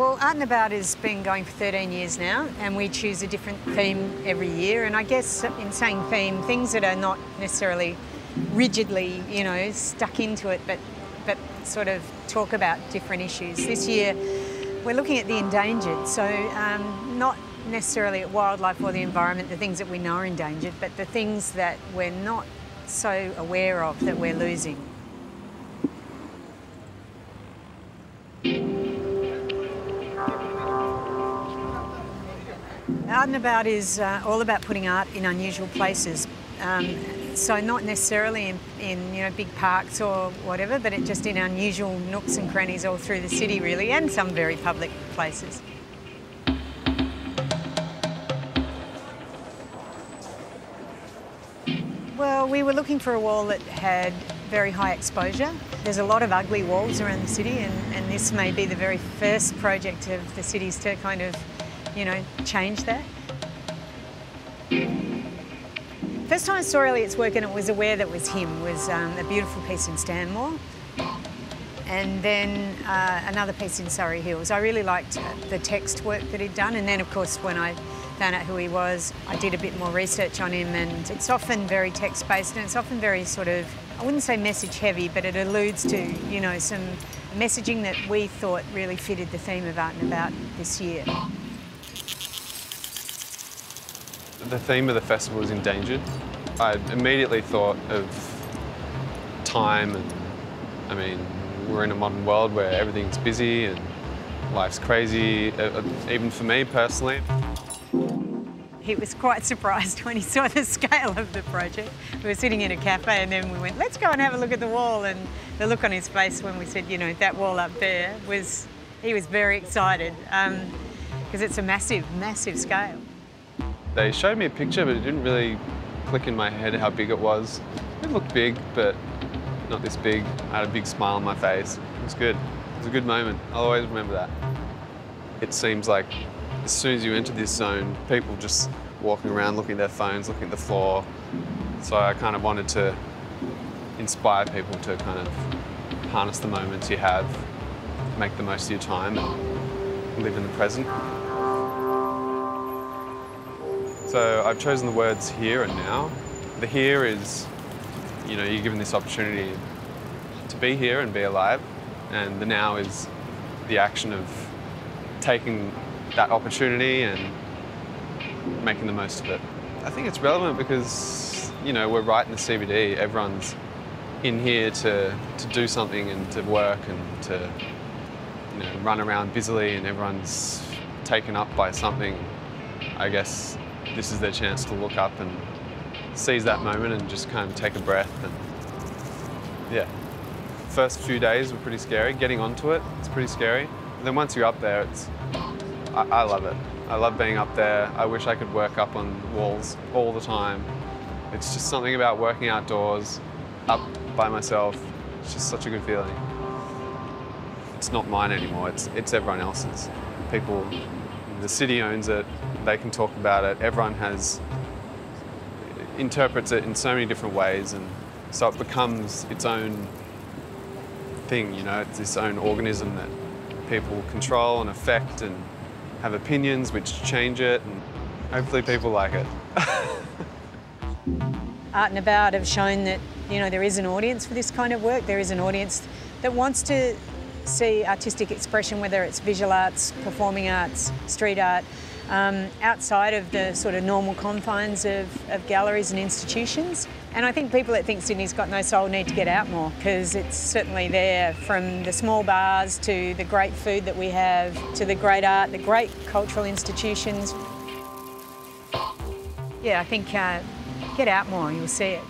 Well, Art and About has been going for 13 years now, and we choose a different theme every year. And I guess in saying theme, things that are not necessarily rigidly, stuck into it, but sort of talk about different issues. This year, we're looking at the endangered, so not necessarily at wildlife or the environment, the things that we know are endangered, but the things that we're not so aware of that we're losing. Art and About is all about putting art in unusual places. So not necessarily in big parks or whatever, but just in unusual nooks and crannies all through the city really, and some very public places. Well, we were looking for a wall that had very high exposure. There's a lot of ugly walls around the city, and this may be the very first project of the cities to kind of, change that. First time I saw Elliot's work and it was aware that it was him was a beautiful piece in Stanmore, and then another piece in Surrey Hills. I really liked the text work that he'd done, and then of course when I found out who he was, I did a bit more research on him, and it's often very text-based and it's often very sort of, I wouldn't say message heavy, but it alludes to, some messaging that we thought really fitted the theme of Art and About this year. The theme of the festival is endangered. I immediately thought of time, and we're in a modern world where everything's busy and life's crazy, even for me personally. He was quite surprised when he saw the scale of the project. We were sitting in a cafe and then we went, let's go and have a look at the wall, and the look on his face when we said, that wall up there was, he was very excited because it's a massive, massive scale. They showed me a picture, but it didn't really click in my head how big it was. It looked big, but not this big. I had a big smile on my face. It was good. It was a good moment. I'll always remember that. It seems like as soon as you enter this zone, people just walking around, looking at their phones, looking at the floor. So I kind of wanted to inspire people to kind of harness the moments you have, make the most of your time, and live in the present. So I've chosen the words here and now. The here is, you're given this opportunity to be here and be alive, and the now is the action of taking that opportunity and making the most of it. I think it's relevant because, we're right in the CBD. Everyone's in here to do something and to work and to, run around busily, and everyone's taken up by something. I guess this is their chance to look up and seize that moment and just kind of take a breath. And yeah, first few days were pretty scary. Getting onto it, it's pretty scary. And then once you're up there, I love it. I love being up there. I wish I could work up on walls all the time. It's just something about working outdoors, up by myself. It's just such a good feeling. It's not mine anymore, it's everyone else's. People, the city owns it, they can talk about it. Everyone interprets it in so many different ways, and so it becomes its own thing, it's its own organism that people control and affect and have opinions which change it, and hopefully people like it. Art and About have shown that, there is an audience for this kind of work. There is an audience that wants to see artistic expression, whether it's visual arts, performing arts, street art, outside of the sort of normal confines of galleries and institutions. And I think people that think Sydney's got no soul need to get out more, because it's certainly there, from the small bars to the great food that we have, to the great art, the great cultural institutions. Yeah, I think get out more, you'll see it.